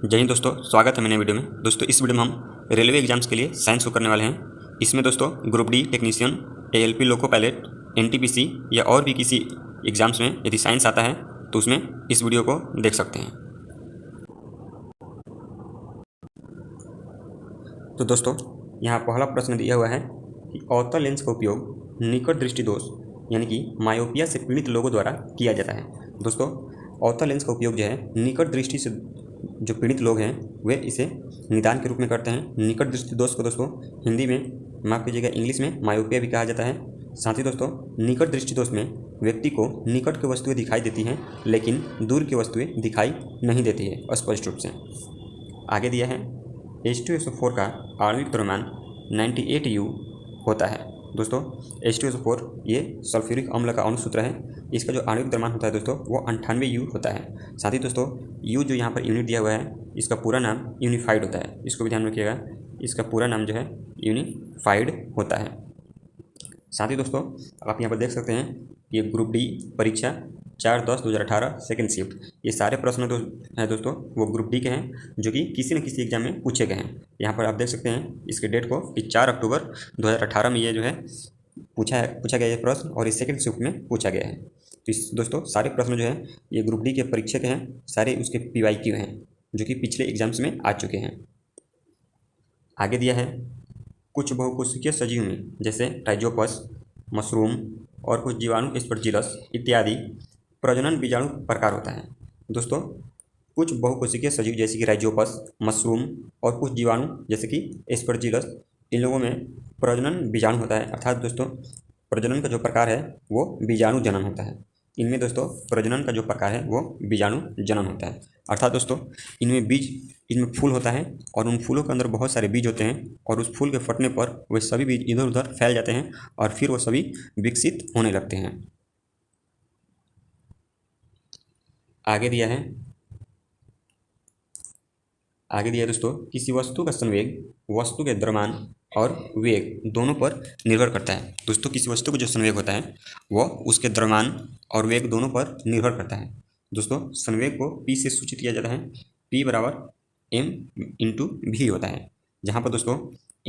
जय हिंद दोस्तों, स्वागत है मेरे वीडियो में। दोस्तों इस वीडियो में हम रेलवे एग्जाम्स के लिए साइंस को करने वाले हैं। इसमें दोस्तों group D technician, ALP loco pilot, NTPC या और भी किसी एग्जाम्स में यदि साइंस आता है तो उसमें इस वीडियो को देख सकते हैं। तो दोस्तों यहाँ पहला प्रश्न दिया हुआ है कि अवतल लेंस का उपयोग निकट दृष्टि दोष यानी कि मायोपिया से पीड़ित लोगों द्वारा किया जाता है। दोस्तों अवतल लेंस का उपयोग जो है निकट दृष्टि से जो पीड़ित लोग हैं वे इसे निदान के रूप में करते हैं। निकट दृष्टि दोष को दोस्तों हिंदी में माफ कीजिएगा इंग्लिश में मायोपिया भी कहा जाता है। साथ ही दोस्तों निकट दृष्टि दोष में व्यक्ति को निकट की वस्तुएं दिखाई देती हैं लेकिन दूर की वस्तुएं दिखाई नहीं देती है स्पष्ट रूप से। आगे दिया है H2SO4 का आणविक द्रव्यमान 98U होता है। दोस्तों H2SO4 ये सल्फ्यूरिक अम्ल का अणुसूत्र है। इसका जो आणविक द्रव्यमान होता है दोस्तों वो 98U होता है। साथ ही दोस्तों U जो यहाँ पर यूनिट दिया हुआ है इसका पूरा नाम यूनिफाइड होता है, इसको भी ध्यान रखिएगा। इसका पूरा नाम जो है यूनिफाइड होता है। साथ ही दोस्तों आप यहाँ पर देख सकते हैं ये ग्रुप डी परीक्षा 4/10/2018 सेकेंड शिफ्ट, ये सारे प्रश्न हैं दोस्तों वो ग्रुप डी के हैं जो कि किसी न किसी एग्जाम में पूछे गए हैं। यहाँ पर आप देख सकते हैं इसके डेट को कि 4 अक्टूबर 2018 में ये जो है पूछा गया ये प्रश्न और इस सेकेंड शिफ्ट में पूछा गया है। तो इस दोस्तों सारे प्रश्न जो है ये ग्रुप डी के परीक्षा के हैं, सारे उसके PYQ हैं जो कि पिछले एग्जाम्स में आ चुके हैं। आगे दिया है कुछ बहुकोशिकीय सजीव में जैसे टाइजोपस, मशरूम और कुछ जीवाणु एस्परजिलस इत्यादि प्रजनन बीजाणु प्रकार होता है। दोस्तों कुछ बहुकोशिकीय सजीव जैसे कि राइजोपस, मशरूम और कुछ जीवाणु जैसे कि एस्परजिलस, इन लोगों में प्रजनन बीजाणु होता है। अर्थात दोस्तों प्रजनन का जो प्रकार है वो बीजाणु जनन होता है। इनमें दोस्तों प्रजनन का जो प्रकार है वो बीजाणु जनन होता है। अर्थात दोस्तों इनमें फूल होता है और उन फूलों के अंदर बहुत सारे बीज होते हैं और उस फूल के फटने पर वे सभी बीज इधर उधर फैल जाते हैं और फिर वो सभी विकसित होने लगते हैं। आगे दिया है दोस्तों किसी वस्तु का संवेग वस्तु के द्रव्यमान और वेग दोनों पर निर्भर करता है। दोस्तों किसी वस्तु का जो संवेग होता है वो उसके द्रव्यमान और वेग दोनों पर निर्भर करता है। दोस्तों संवेग को P से सूचित किया जाता है, P = m/v होता है, जहाँ पर दोस्तों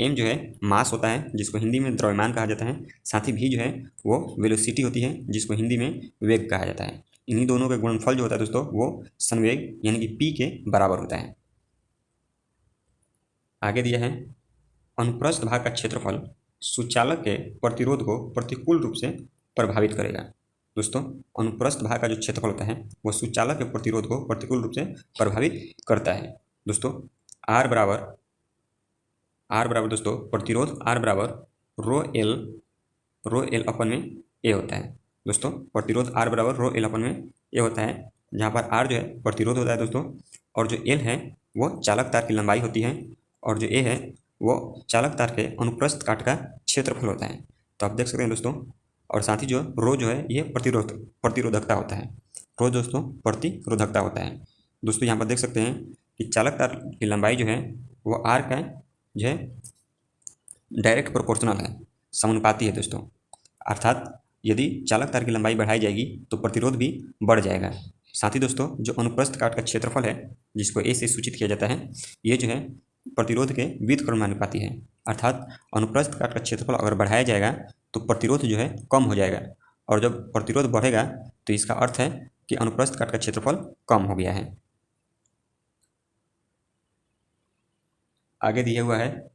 m जो है मास होता है जिसको हिंदी में द्रव्यमान कहा जाता है। साथ ही v जो है वो वेलोसिटी होती है जिसको हिंदी में वेग कहा जाता है। इन्हीं दोनों का गुणनफल जो होता है दोस्तों वो संवेग यानी कि P के बराबर होता है। आगे दिया है अनुप्रस्थ भाग का क्षेत्रफल सुचालक के प्रतिरोध को प्रतिकूल रूप से प्रभावित करेगा। दोस्तों अनुप्रस्थ भाग का जो क्षेत्रफल होता है वो सुचालक के प्रतिरोध को प्रतिकूल रूप से प्रभावित करता है। दोस्तों R बराबर दोस्तों प्रतिरोध R बराबर ρl अपन में A होता है। दोस्तों प्रतिरोध R बराबर ρl अपन में A होता है, जहाँ पर R जो है प्रतिरोध होता है दोस्तों और जो L है वो चालक तार की लंबाई होती है और जो A है वो चालक तार के अनुप्रस्थ काट का क्षेत्रफल होता है। तो आप देख सकते हैं दोस्तों, और साथ ही जो रो जो है ये प्रतिरोधकता होता है। रो दोस्तों प्रतिरोधकता होता है। दोस्तों यहाँ पर देख सकते हैं कि चालक तार की लंबाई जो है वो R का जो है डायरेक्ट प्रोपोर्शनल है, समानुपाती है दोस्तों। अर्थात यदि चालक तार की लंबाई बढ़ाई जाएगी तो प्रतिरोध भी बढ़ जाएगा। साथ ही दोस्तों जो अनुप्रस्थ काट का क्षेत्रफल है जिसको A से सूचित किया जाता है ये जो है प्रतिरोध के व्युत्क्रमानुपाती है। अर्थात अनुप्रस्थ काट का क्षेत्रफल अगर बढ़ाया जाएगा तो प्रतिरोध जो है कम हो जाएगा और जब प्रतिरोध बढ़ेगा तो इसका अर्थ है कि अनुप्रस्थ काट का क्षेत्रफल कम हो गया है। आगे दिया हुआ है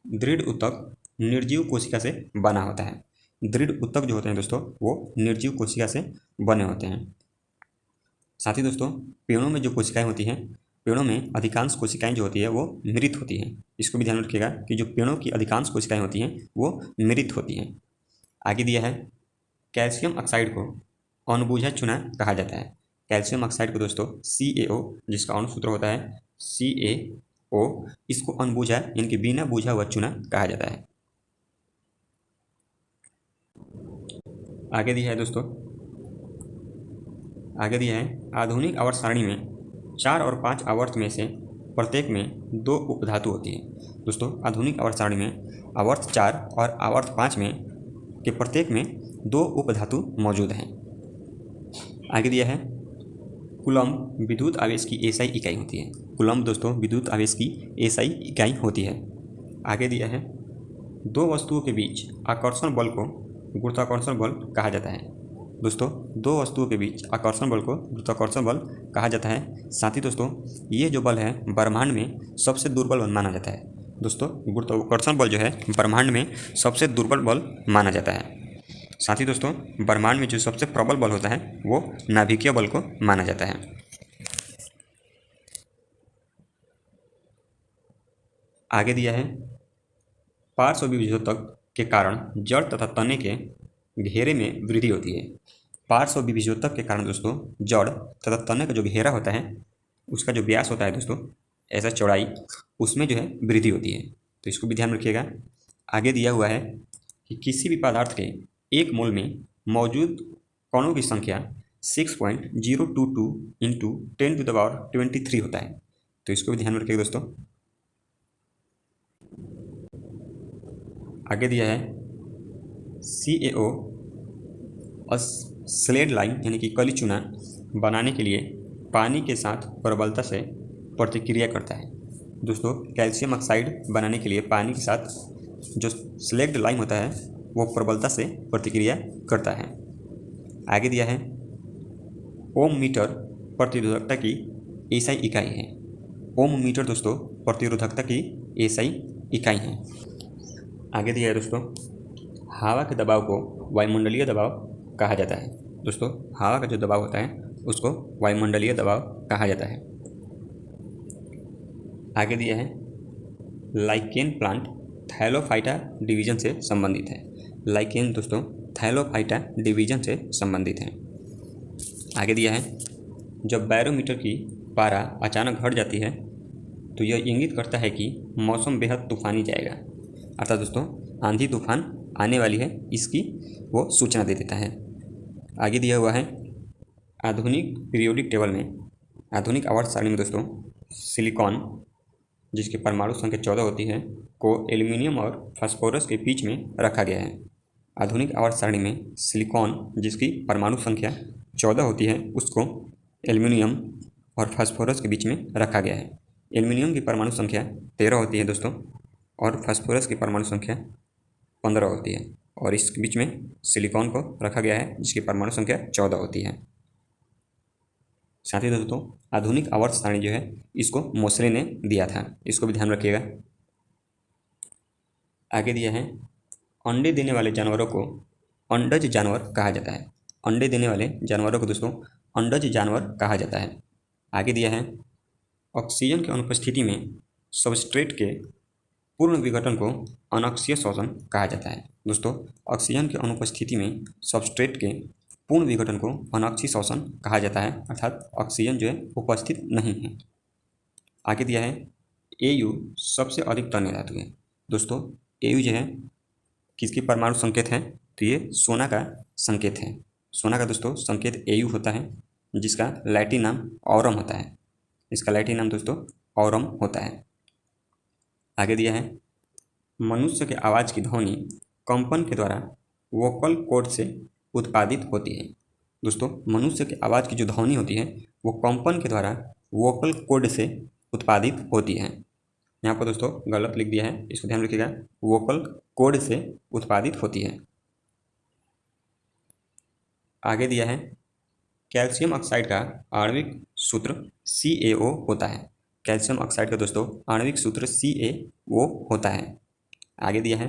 दृढ़ ऊतक निर्जीव कोशिका से बना होता है। दृढ़ ऊतक जो होते हैं दोस्तों वो निर्जीव कोशिका से बने होते हैं। साथ ही दोस्तों पेड़ों में जो कोशिकाएं होती हैं, पेड़ों में अधिकांश कोशिकाएं जो होती है वो मृत होती हैं। इसको भी ध्यान रखिएगा कि जो पेड़ों की अधिकांश कोशिकाएं होती हैं वो मृत होती हैं। आगे दिया है कैल्शियम ऑक्साइड को अणुबूझा चूना कहा जाता है। कैल्शियम ऑक्साइड को दोस्तों CaO जिसका अणुसूत्र होता है CaO, इसको अणुबूझा यानी कि बिना बूझा हुआ चूना कहा जाता है। आगे दिया है दोस्तों आधुनिक आवर्त सारणी में 4 और 5 आवर्त में से प्रत्येक में 2 उपधातु होती है। दोस्तों आधुनिक आवर्त सारणी में आवर्त 4 और आवर्त 5 में के प्रत्येक में 2 उपधातु मौजूद हैं। आगे दिया है कूलम्ब विद्युत आवेश की एसआई इकाई होती है। कूलम्ब दोस्तों विद्युत आवेश की एसआई इकाई होती है। आगे दिया है दो वस्तुओं के बीच आकर्षण बल को गुरुत्वाकर्षण बल कहा जाता है। दोस्तों दो वस्तुओं के बीच आकर्षण बल को गुरुत्वाकर्षण बल कहा जाता है। साथ ही दोस्तों ये जो बल है ब्रह्मांड में सबसे दुर्बल बल माना जाता है। दोस्तों गुरुत्वाकर्षण बल जो है ब्रह्मांड में सबसे दुर्बल बल माना जाता है। साथ ही दोस्तों ब्रह्मांड में जो सबसे प्रबल बल होता है वो नाभिकीय बल को माना जाता है। आगे दिया है पार्श्व विभेदक के कारण जड़ तथा तने के घेरे में वृद्धि होती है। पार्श्व विभेदक के कारण दोस्तों जड़ तथा तने का जो घेरा होता है उसका जो व्यास होता है दोस्तों ऐसा चौड़ाई उसमें जो है वृद्धि होती है, तो इसको भी ध्यान रखिएगा। आगे दिया हुआ है कि किसी भी पदार्थ के एक मोल में मौजूद कणों की संख्या 6.022 इंटू 10⁻23 होता है, तो इसको भी ध्यान में रखिएगा दोस्तों। आगे दिया है CaO स्लेड लाइन यानी कि कली चूना बनाने के लिए पानी के साथ प्रबलता से प्रतिक्रिया करता है। दोस्तों कैल्शियम ऑक्साइड बनाने के लिए पानी के साथ जो स्लेग्ड लाइम होता है वो प्रबलता से प्रतिक्रिया करता है। आगे दिया है ओम मीटर प्रतिरोधकता की एसआई इकाई है। ओम मीटर दोस्तों प्रतिरोधकता की एसआई इकाई है। आगे दिया है दोस्तों हवा के दबाव को वायुमंडलीय दबाव कहा जाता है। दोस्तों हवा का जो दबाव होता है उसको वायुमंडलीय दबाव कहा जाता है। आगे दिया है लाइकेन प्लांट थैलोफाइटा डिवीजन से संबंधित है। लाइकेन दोस्तों थैलोफाइटा डिवीजन से संबंधित है। आगे दिया है जब बैरोमीटर की पारा अचानक घट जाती है तो यह इंगित करता है कि मौसम बेहद तूफानी जाएगा, अर्थात दोस्तों आंधी तूफान आने वाली है, इसकी वो सूचना दे देता है। आगे दिया हुआ है आधुनिक पीरियोडिक टेबल में आधुनिक आवर्त सारणी में दोस्तों सिलिकॉन जिसकी परमाणु संख्या 14 होती है को एल्यूमिनियम और फास्फोरस के बीच में रखा गया है। आधुनिक आवर्त सारणी में सिलिकॉन जिसकी परमाणु संख्या 14 होती है उसको एल्यूमिनियम और फास्फोरस के बीच में रखा गया है। एल्यूमिनियम की परमाणु संख्या 13 होती है दोस्तों और फास्फोरस की परमाणु संख्या 15 होती है, और इसके बीच में सिलिकॉन को रखा गया है जिसकी परमाणु संख्या 14 होती है। साथ ही दोस्तों आधुनिक आवर्त सारणी जो है इसको मोसले ने दिया था, इसको भी ध्यान रखिएगा। आगे दिया है अंडे देने वाले जानवरों को अंडज जानवर कहा जाता है। अंडे देने वाले जानवरों को दोस्तों अंडज जानवर कहा जाता है। आगे दिया है ऑक्सीजन की अनुपस्थिति में सबस्ट्रेट के पूर्ण विघटन को अनक्षीय शोषण कहा जाता है। दोस्तों ऑक्सीजन की अनुपस्थिति में सबस्ट्रेट के पूर्ण विघटन को अनक्षीय शोषण कहा जाता है, अर्थात ऑक्सीजन जो है उपस्थित नहीं है। आगे दिया है Au सबसे अधिक तन्य धातु है। दोस्तों Au जो है किसकी परमाणु संकेत है, तो ये सोना का संकेत है। सोना का दोस्तों संकेत Au होता है जिसका लैटिन नाम ऑरम होता है। इसका लैटिन नाम दोस्तों ऑरम होता है। आगे दिया है मनुष्य के आवाज़ की ध्वनि कंपन के द्वारा वोकल कॉर्ड से उत्पादित होती है। दोस्तों मनुष्य के आवाज़ की जो ध्वनि होती है वो कंपन के द्वारा वोकल कॉर्ड से उत्पादित होती है। यहाँ पर दोस्तों गलत लिख दिया है, इसको ध्यान रखिएगा, वोकल कॉर्ड से उत्पादित होती है। आगे दिया है कैल्शियम ऑक्साइड का आणविक सूत्र CaO होता है। कैल्शियम ऑक्साइड का दोस्तों आणविक सूत्र CaO होता है। आगे दिया है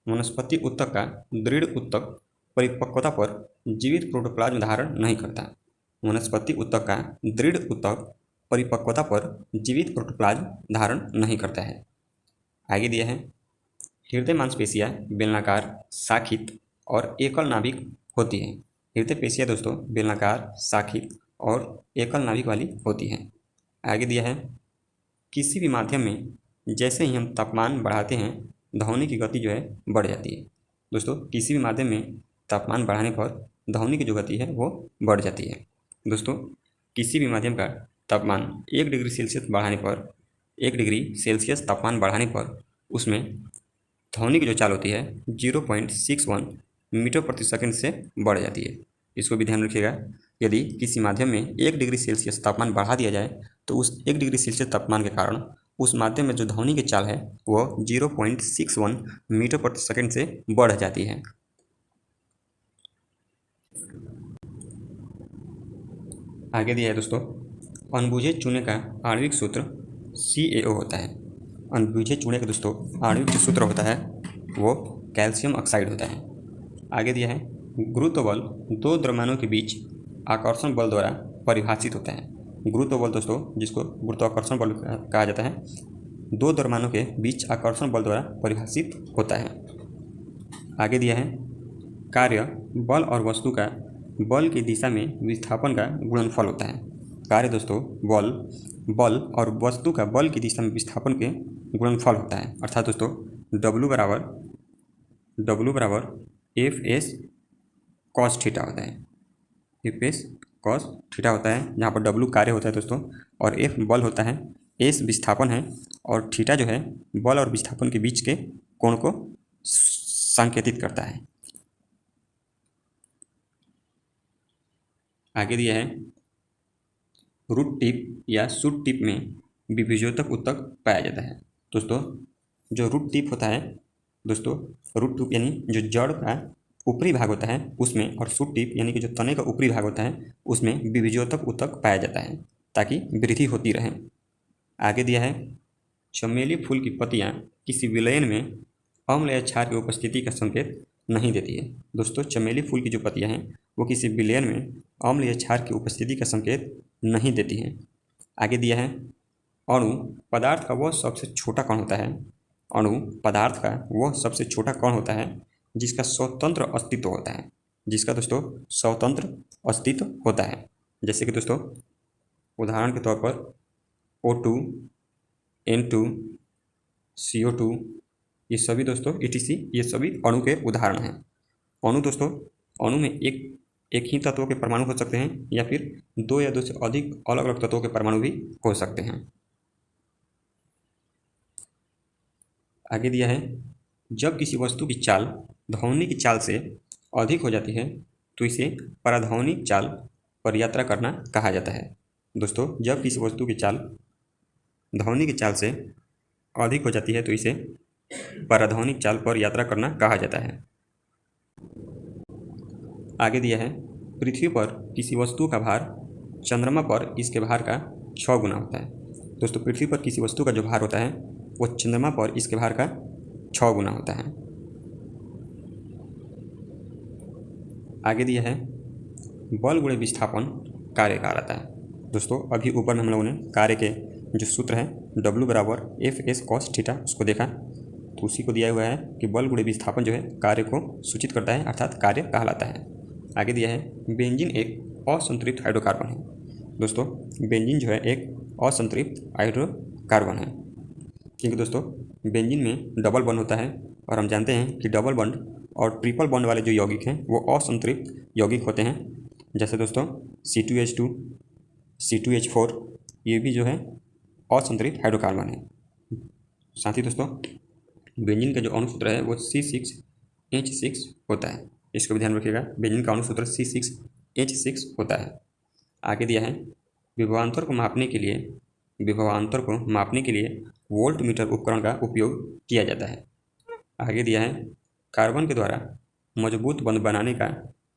वनस्पति ऊतक का दृढ़ ऊतक परिपक्वता पर जीवित प्रोटोप्लाज्म धारण नहीं करता। वनस्पति ऊतक का दृढ़ ऊतक परिपक्वता पर जीवित प्रोटोप्लाज्म धारण नहीं करता है। आगे दिया है हृदय मांसपेशियाँ बेलनाकार, शाखित और एकल नाभिक होती है। हृदय पेशियाँ दोस्तों बेलनाकार, शाखित और एकल नाभिक वाली होती है। आगे दिया है किसी भी माध्यम में जैसे ही हम तापमान बढ़ाते हैं ध्वनि की गति जो है बढ़ जाती है। दोस्तों किसी भी माध्यम में तापमान बढ़ाने पर ध्वनि की जो गति है वो बढ़ जाती है। दोस्तों किसी भी माध्यम का तापमान 1 डिग्री सेल्सियस बढ़ाने पर 1 डिग्री सेल्सियस तापमान बढ़ाने पर उसमें ध्वनि की जो चाल होती है 0.61 मीटर प्रति सेकंड से बढ़ जाती है। इसको भी ध्यान रखिएगा यदि किसी माध्यम में 1 डिग्री सेल्सियस तापमान बढ़ा दिया जाए तो उस 1 डिग्री सेल्सियस तापमान के कारण उस माध्यम में जो ध्वनि की चाल है वह 0.61 मीटर प्रति सेकंड से बढ़ जाती है। आगे दिया है दोस्तों, अनबुझे चूने का आणविक सूत्र CaO होता है। अनबुझे चूने का दोस्तों आणविक सूत्र होता है वो कैल्शियम ऑक्साइड होता है। आगे दिया है, गुरुत्व बल दो द्रव्यमानों के बीच आकर्षण बल द्वारा परिभाषित होता है। गुरुत्व बल दोस्तों, जिसको गुरुत्वाकर्षण बल कहा जाता है, दो द्रव्यमानों के बीच आकर्षण बल द्वारा परिभाषित होता है। आगे दिया है, कार्य बल और वस्तु का बल की दिशा में विस्थापन का गुणनफल होता है। कार्य दोस्तों बल और वस्तु का बल की दिशा में विस्थापन के गुणनफल होता है। अर्थात दोस्तों W बराबर Fs cos थीटा होता है। Fs cos थीटा होता है, जहाँ पर W कार्य होता है दोस्तों और F बल होता है, S विस्थापन है और थीटा जो है बल और विस्थापन के बीच के कोण को संकेतित करता है। आगे दिया है, रूट टिप या शूट टिप में विभेद्योतक ऊतक पाया जाता है। दोस्तों जो रूट टिप होता है दोस्तों, रूट टिप यानी जो जड़ का ऊपरी भाग होता है उसमें, और शूट टिप यानी कि जो तने का ऊपरी भाग होता है उसमें विभेद्योतक ऊतक पाया जाता है ताकि वृद्धि होती रहे। आगे दिया है, चमेली फूल की पत्तियां किसी विलयन में अम्ल या क्षार की उपस्थिति का संकेत नहीं देती है। दोस्तों चमेली फूल की जो पत्तियां हैं वो किसी विलयन में अम्ल या क्षार की उपस्थिति का संकेत नहीं देती हैं। आगे दिया है, अणु पदार्थ का वह सबसे छोटा कण होता है। अणु पदार्थ का वह सबसे छोटा कण होता है जिसका स्वतंत्र अस्तित्व होता है। जिसका दोस्तों स्वतंत्र अस्तित्व होता है। जैसे कि दोस्तों उदाहरण के तौर पर O2, N2, CO2, ये सभी दोस्तों ETC, ये सभी अणु के उदाहरण हैं। अणु दोस्तों, अणु में एक ही तत्वों के परमाणु हो सकते हैं या फिर दो या दो से अधिक अलग अलग तत्वों के परमाणु भी हो सकते हैं। आगे दिया है, जब किसी वस्तु की चाल ध्वनि की चाल से अधिक हो जाती है तो इसे पराध्वनिक चाल पर यात्रा करना कहा जाता है। दोस्तों जब किसी वस्तु की चाल ध्वनि की चाल से अधिक हो जाती है तो इसे पराध्वनिक चाल पर यात्रा करना कहा जाता है। आगे दिया है, पृथ्वी पर किसी वस्तु का भार चंद्रमा पर इसके भार का 6 गुना होता है। दोस्तों पृथ्वी पर किसी वस्तु का जो भार होता है वो चंद्रमा पर इसके भार का 6 गुना होता है। आगे दिया है, बल गुणे विस्थापन कार्य कहलाता है। दोस्तों अभी ऊपर में हम लोगों ने कार्य के जो सूत्र है W बराबर Fs cos थीटा उसको देखा, तो उसी को दिया हुआ है कि बल गुणे विस्थापन जो है कार्य को सूचित करता है, अर्थात कार्य कहलाता है। आगे दिया है, बेंजीन एक असंतृप्त हाइड्रोकार्बन है। दोस्तों बेंजीन जो है एक असंतृप्त हाइड्रोकार्बन है, क्योंकि दोस्तों बेंजीन में डबल बॉन्ड होता है और हम जानते हैं कि डबल बॉन्ड और ट्रिपल बॉन्ड वाले जो यौगिक हैं वो असंतृप्त यौगिक होते हैं। जैसे दोस्तों C2H2, C2H4, ये भी जो है असंतृप्त हाइड्रोकार्बन है। साथ ही दोस्तों बेंजीन का जो अणुसूत्र है वो C6H6 होता है, इसको भी ध्यान रखिएगा। बेंजीन का अणुसूत्र C6H6 होता है। आगे दिया है, विभवांतर को मापने के लिए वोल्टमीटर उपकरण का उपयोग किया जाता है। आगे दिया है, कार्बन के द्वारा मजबूत बंध बनाने का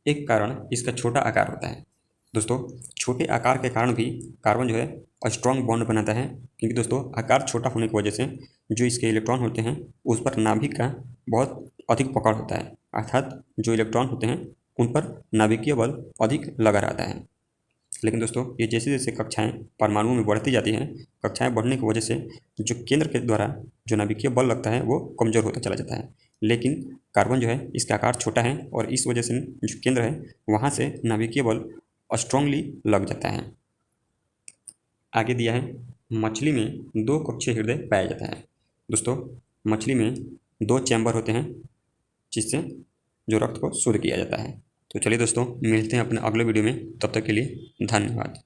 एक कारण इसका छोटा आकार होता है। दोस्तों छोटे आकार के कारण भी कार्बन जो है स्ट्रॉन्ग बॉन्ड बनाता है, क्योंकि दोस्तों आकार छोटा होने की वजह से जो इसके इलेक्ट्रॉन होते हैं उस पर नाभिक का बहुत अधिक पकड़ होता है, अर्थात जो इलेक्ट्रॉन होते हैं उन पर नाभिकीय बल अधिक लगा रहता है। लेकिन दोस्तों ये जैसे जैसे कक्षाएं परमाणुओं में बढ़ती जाती हैं, कक्षाएं बढ़ने की वजह से जो केंद्र के द्वारा जो नाभिकीय बल लगता है वो कमज़ोर होता चला जाता है। लेकिन कार्बन जो है इसका आकार छोटा है और इस वजह से जो केंद्र है वहाँ से नाभिकीय बल स्ट्रांगली लग जाता है। आगे दिया है, मछली में 2 कक्षीय हृदय पाया जाता है। दोस्तों मछली में 2 चैम्बर होते हैं जिससे जो रक्त को शुद्ध किया जाता है। तो चलिए दोस्तों मिलते हैं अपने अगले वीडियो में, तब तक के लिए धन्यवाद।